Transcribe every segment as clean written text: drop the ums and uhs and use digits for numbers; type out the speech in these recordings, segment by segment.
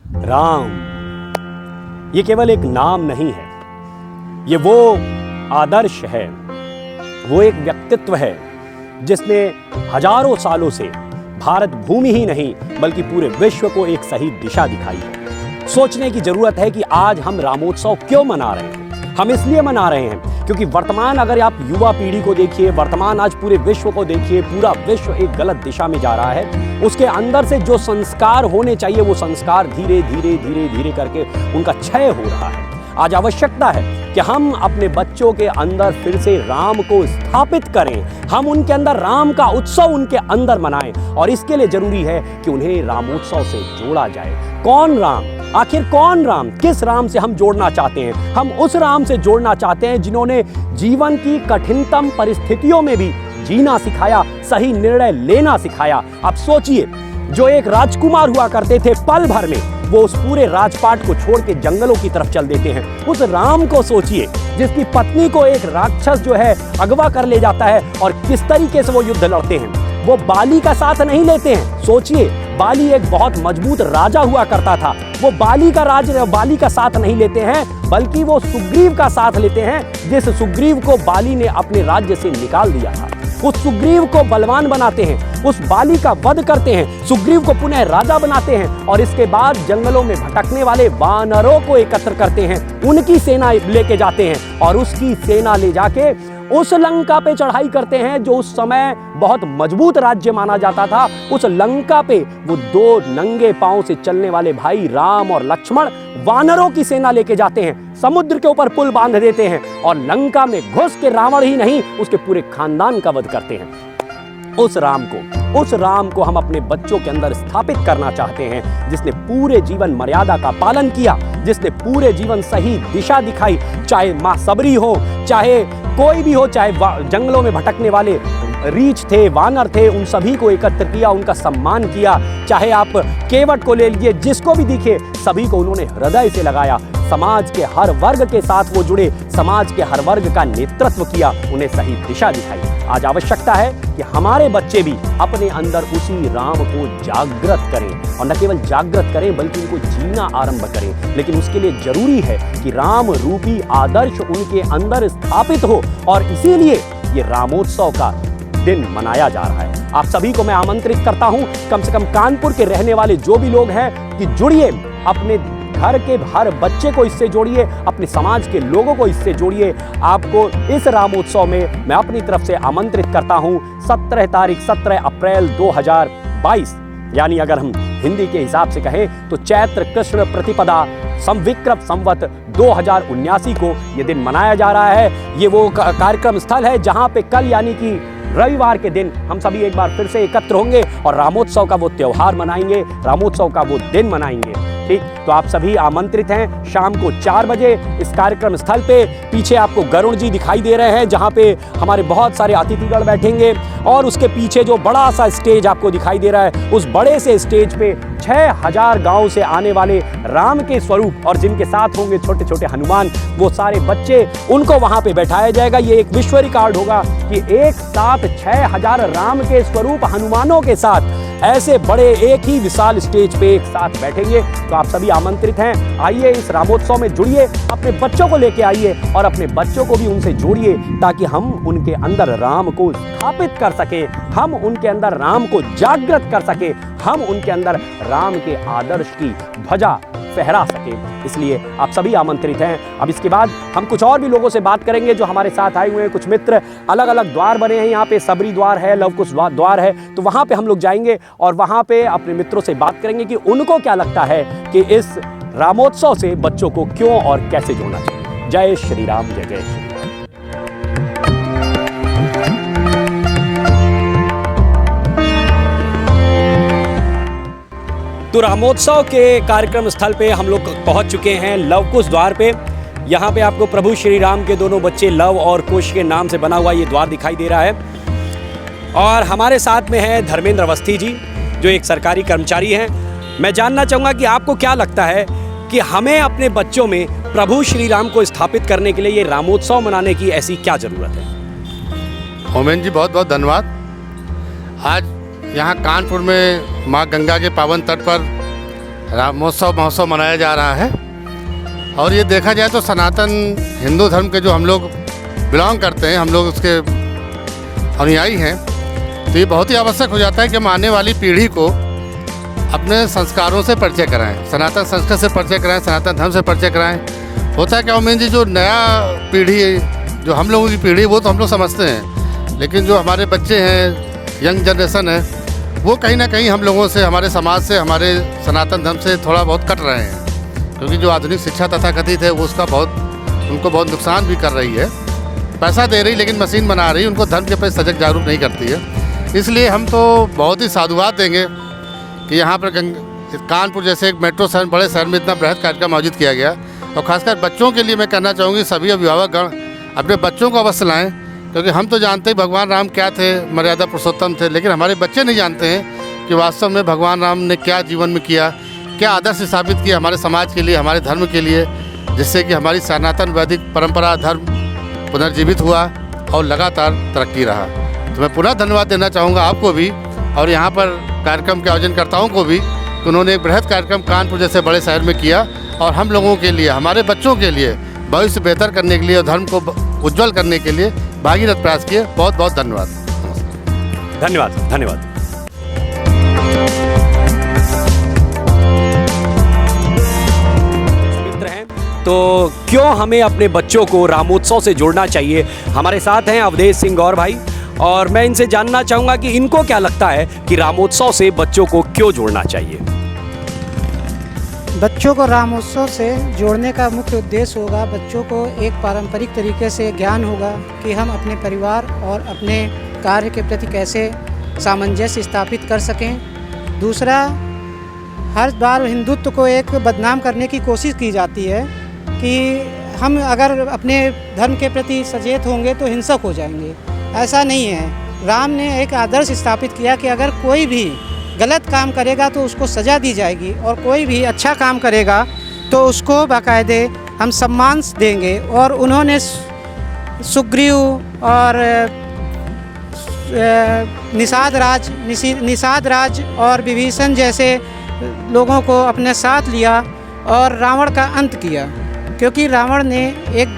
राम ये केवल एक नाम नहीं है, ये वो आदर्श है, वो एक व्यक्तित्व है जिसने हजारों सालों से भारत भूमि ही नहीं बल्कि पूरे विश्व को एक सही दिशा दिखाई है। सोचने की जरूरत है कि आज हम रामोत्सव क्यों मना रहे हैं। हम इसलिए मना रहे हैं क्योंकि वर्तमान, अगर आप युवा पीढ़ी को देखिए, वर्तमान आज पूरे विश्व को देखिए, पूरा विश्व एक गलत दिशा में जा रहा है। उसके अंदर से जो संस्कार होने चाहिए वो संस्कार धीरे धीरे धीरे धीरे करके उनका क्षय हो रहा है। आज आवश्यकता है कि हम अपने बच्चों के अंदर फिर से राम को स्थापित करें, हम उनके अंदर राम का उत्सव उनके अंदर मनाएं, और इसके लिए जरूरी है कि उन्हें रामोत्सव से जोड़ा जाए। कौन राम, आखिर कौन राम, किस राम से हम जोड़ना चाहते हैं? हम उस राम से जोड़ना चाहते हैं जिन्होंने जीवन की कठिनतम परिस्थितियों में भी जीना सिखाया, सही निर्णय लेना सिखाया। आप सोचिए, जो एक राजकुमार हुआ करते थे, पल भर में वो उस पूरे राजपाट को छोड़ के जंगलों की तरफ चल देते हैं। उस राम को सोचिए जिसकी पत्नी को एक राक्षस जो है अगवा कर ले जाता है, और किस तरीके से वो युद्ध लड़ते हैं। वो बाली का साथ नहीं लेते हैं। सोचिए, बाली एक बहुत मजबूत राजा हुआ करता था, वो बाली का साथ नहीं लेते हैं, बल्कि वो सुग्रीव का साथ लेते हैं, जिस सुग्रीव को बाली ने अपने राज्य से निकाल दिया था। उस सुग्रीव को बलवान बनाते हैं, उस बाली का वध करते हैं, सुग्रीव को पुनः राजा बनाते हैं, और इसके बाद जंगलों में भटकने वाले वानरों को एकत्र करते हैं, उनकी सेना लेके जाते हैं, और उसकी सेना ले जाके उस लंका पे चढ़ाई करते हैं जो उस समय बहुत मजबूत राज्य माना जाता था। उस लंका पे वो दो नंगे पांव से चलने वाले भाई राम और लक्ष्मण वानरों की सेना लेके जाते हैं, समुद्र के ऊपर पुल बांध देते हैं, और लंका में घुस के रावण ही नहीं उसके पूरे खानदान का वध करते हैं। उस राम को हम अपने बच्चों के अंदर स्थापित करना चाहते हैं, जिसने पूरे जीवन मर्यादा का पालन किया, जिसने पूरे जीवन सही दिशा दिखाई, चाहे मां सबरी हो, चाहे कोई भी हो, चाहे जंगलों में भटकने वाले रीछ थे, वानर थे, उन सभी को एकत्र किया, उनका सम्मान किया। चाहे आप केवट को ले लीजिए, जिसको भी दिखे सभी को उन्होंने हृदय से लगाया। समाज के हर वर्ग के साथ वो जुड़े, समाज के हर वर्ग का नेतृत्व किया, उन्हें सही दिशा दिखाई। आज आवश्यकता है कि हमारे बच्चे भी अपने अंदर उसी राम को जागृत करें, और न केवल जागृत करें बल्कि उनको जीना आरंभ करें। लेकिन उसके लिए जरूरी है कि राम रूपी आदर्श उनके अंदर स्थापित हो, और इसीलिए ये रामोत्सव का दिन मनाया जा रहा है। आप सभी को मैं आमंत्रित करता हूं, कम से कम कानपुर के रहने वाले जो भी लोग हैं, कि जुड़िए, अपने घर के हर बच्चे को इससे जोड़िए, अपने समाज के लोगों को इससे जोड़िए। आपको इस रामोत्सव में मैं अपनी तरफ से आमंत्रित करता हूं। 17 अप्रैल 2022, यानी अगर हम हिंदी के हिसाब से कहें तो चैत्र कृष्ण प्रतिपदा संविक्रम संवत 2079 को ये दिन मनाया जा रहा है। ये वो कार्यक्रम स्थल है जहां पे कल यानी कि रविवार के दिन हम सभी एक बार फिर से एकत्र होंगे और रामोत्सव का वो त्योहार मनाएंगे, रामोत्सव का वो दिन मनाएंगे। ठीक, तो आप सभी आमंत्रित हैं शाम को 4 बजे इस कार्यक्रम स्थल पे। पीछे आपको गरुड़ जी दिखाई दे रहे हैं, जहां पे हमारे बहुत सारे अतिथिगण बैठेंगे, और उसके पीछे जो बड़ा सा स्टेज आपको दिखाई दे रहा है, उस बड़े से स्टेज पे 6000 गांव से आने वाले राम के स्वरूप, और जिनके साथ होंगे छोटे छोटे हनुमान, वो सारे बच्चे, उनको वहां पे बैठाया जाएगा। ये एक विश्व रिकॉर्ड होगा कि एक साथ 6000 राम के स्वरूप हनुमानों के साथ ऐसे बड़े एक ही विशाल स्टेज पे एक साथ बैठेंगे। तो आप सभी आमंत्रित हैं, आइए इस रामोत्सव में जुड़िए, अपने बच्चों को लेके आइए और अपने बच्चों को भी उनसे जोड़िए, ताकि हम उनके अंदर राम को स्थापित कर सके, हम उनके अंदर राम को जागृत कर सके, हम उनके अंदर राम के आदर्श की ध्वजा फहरा सके। इसलिए आप सभी आमंत्रित हैं। अब इसके बाद हम कुछ और भी लोगों से बात करेंगे जो हमारे साथ आए हुए हैं। कुछ मित्र, अलग अलग द्वार बने हैं, यहाँ पे सबरी द्वार है, लवकुश द्वार है, तो वहाँ पे हम लोग जाएंगे और वहाँ पे अपने मित्रों से बात करेंगे कि उनको क्या लगता है कि इस रामोत्सव से बच्चों को क्यों और कैसे जोड़ना चाहिए। जय श्री राम, जय जय श्री राम। तो रामोत्सव के कार्यक्रम स्थल पे हम लोग पहुंच चुके हैं, लवकुश द्वार पे। यहाँ पे आपको प्रभु श्री राम के दोनों बच्चे लव और कुश के नाम से बना हुआ ये द्वार दिखाई दे रहा है। और हमारे साथ में है धर्मेंद्र अवस्थी जी, जो एक सरकारी कर्मचारी हैं। मैं जानना चाहूँगा कि आपको क्या लगता है कि हमें अपने बच्चों में प्रभु श्री राम को स्थापित करने के लिए ये रामोत्सव मनाने की ऐसी क्या ज़रूरत है? होमेन जी बहुत बहुत धन्यवाद। आज यहाँ कानपुर में माँ गंगा के पावन तट पर रामोत्सव महोत्सव मनाया जा रहा है। और ये देखा जाए तो सनातन हिंदू धर्म के जो हम लोग बिलोंग करते हैं, हम लोग उसके अनुयायी हैं, तो ये बहुत ही आवश्यक हो जाता है कि हम आने वाली पीढ़ी को अपने संस्कारों से परिचय कराएं, सनातन संस्कृति से परिचय कराएं, सनातन धर्म से परिचय कराएं। होता है क्या उमेश जी, जो नया पीढ़ी, जो हम लोगों की पीढ़ी, वो तो हम लोग समझते हैं, लेकिन जो हमारे बच्चे हैं, यंग जनरेशन है, वो कहीं ना कहीं हम लोगों से, हमारे समाज से, हमारे सनातन धर्म से थोड़ा बहुत कट रहे हैं, क्योंकि जो आधुनिक शिक्षा तथाकथित है वो उसका उनको बहुत नुकसान भी कर रही है। पैसा दे रही लेकिन मशीन बना रही, उनको धर्म के प्रति सजग जागरूक नहीं करती है। इसलिए हम तो बहुत ही साधुवाद देंगे कि यहाँ पर कानपुर जैसे एक मेट्रो शहर, बड़े शहर में इतना बृहद कार्यक्रम आयोजित किया गया। और खासकर बच्चों के लिए मैं कहना चाहूँगी, सभी अभिभावकगण अपने बच्चों को अवश्य लाएँ, क्योंकि हम तो जानते हैं भगवान राम क्या थे, मर्यादा पुरुषोत्तम थे, लेकिन हमारे बच्चे नहीं जानते हैं कि वास्तव में भगवान राम ने क्या जीवन में किया, क्या आदर्श स्थापित किया हमारे समाज के लिए, हमारे धर्म के लिए, जिससे कि हमारी सनातन वैदिक परंपरा धर्म पुनर्जीवित हुआ और लगातार तरक्की रहा। तो मैं पुनः धन्यवाद देना चाहूँगा आपको भी और यहाँ पर कार्यक्रम के आयोजनकर्ताओं को भी, कि उन्होंने एक बृहद कार्यक्रम कानपुर जैसे बड़े शहर में किया और हम लोगों के लिए, हमारे बच्चों के लिए भविष्य बेहतर करने के लिए और धर्म को उज्जवल करने के लिए भागीरथ प्रयास किए। बहुत बहुत धन्यवाद। धन्यवाद, धन्यवाद। तो क्यों हमें अपने बच्चों को रामोत्सव से जोड़ना चाहिए? हमारे साथ हैं अवधेश सिंह गौर भाई, और मैं इनसे जानना चाहूँगा कि इनको क्या लगता है कि रामोत्सव से बच्चों को क्यों जोड़ना चाहिए। बच्चों को रामोत्सव से जोड़ने का मुख्य उद्देश्य होगा, बच्चों को एक पारंपरिक तरीके से ज्ञान होगा कि हम अपने परिवार और अपने कार्य के प्रति कैसे सामंजस्य स्थापित कर सकें। दूसरा, हर बार हिंदुत्व को एक बदनाम करने की कोशिश की जाती है कि हम अगर अपने धर्म के प्रति सचेत होंगे तो हिंसक हो जाएंगे। ऐसा नहीं है। राम ने एक आदर्श स्थापित किया कि अगर कोई भी गलत काम करेगा तो उसको सज़ा दी जाएगी, और कोई भी अच्छा काम करेगा तो उसको बाकायदे हम सम्मान देंगे। और उन्होंने सुग्रीव और निषाद राज और विभीषण जैसे लोगों को अपने साथ लिया और रावण का अंत किया, क्योंकि रावण ने एक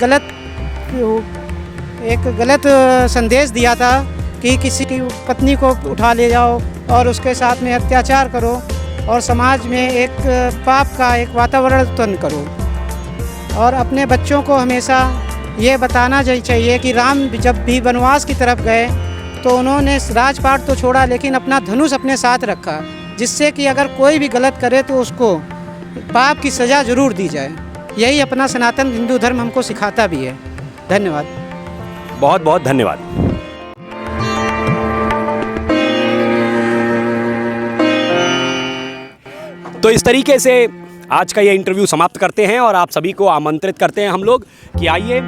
गलत संदेश दिया था कि किसी की पत्नी को उठा ले जाओ और उसके साथ में अत्याचार करो और समाज में एक पाप का एक वातावरण उत्पन्न करो। और अपने बच्चों को हमेशा ये बताना चाहिए कि राम जब भी वनवास की तरफ गए तो उन्होंने राजपाट तो छोड़ा लेकिन अपना धनुष अपने साथ रखा, जिससे कि अगर कोई भी गलत करे तो उसको पाप की सज़ा ज़रूर दी जाए। यही अपना सनातन हिंदू धर्म हमको सिखाता भी है। धन्यवाद। बहुत बहुत धन्यवाद। तो इस तरीके से आज का ये इंटरव्यू समाप्त करते हैं और आप सभी को आमंत्रित करते हैं हम लोग कि आइए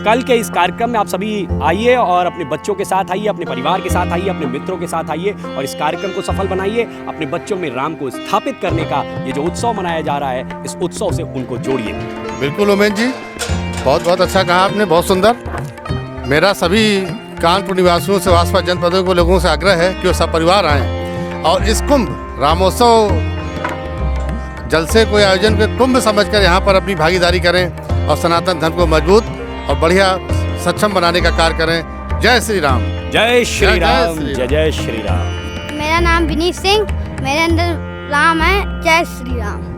कल के इस कार्यक्रम में आप सभी आइए और अपने बच्चों के साथ आइए, अपने परिवार के साथ आइए, अपने मित्रों के साथ आइए और इस कार्यक्रम को सफल बनाइए। अपने बच्चों में राम को स्थापित करने का ये जो उत्सव मनाया जा रहा है, इस उत्सव से उनको जोड़िए। बिल्कुल उमेश जी, बहुत बहुत अच्छा कहा आपने, बहुत सुंदर। मेरा सभी कानपुर निवासियों से, आसपास जनपदों के लोगों से आग्रह है कि वो सब परिवार आएँ और इस कुंभ रामोत्सव जलसे कोई आयोजन के कुंभ समझकर यहाँ पर अपनी भागीदारी करें और सनातन धर्म को मजबूत और बढ़िया सक्षम बनाने का कार्य करें। जय श्री राम। जय श्री राम। जय जय श्री राम। मेरा नाम विनीत सिंह, मेरे अंदर राम है। जय श्री राम।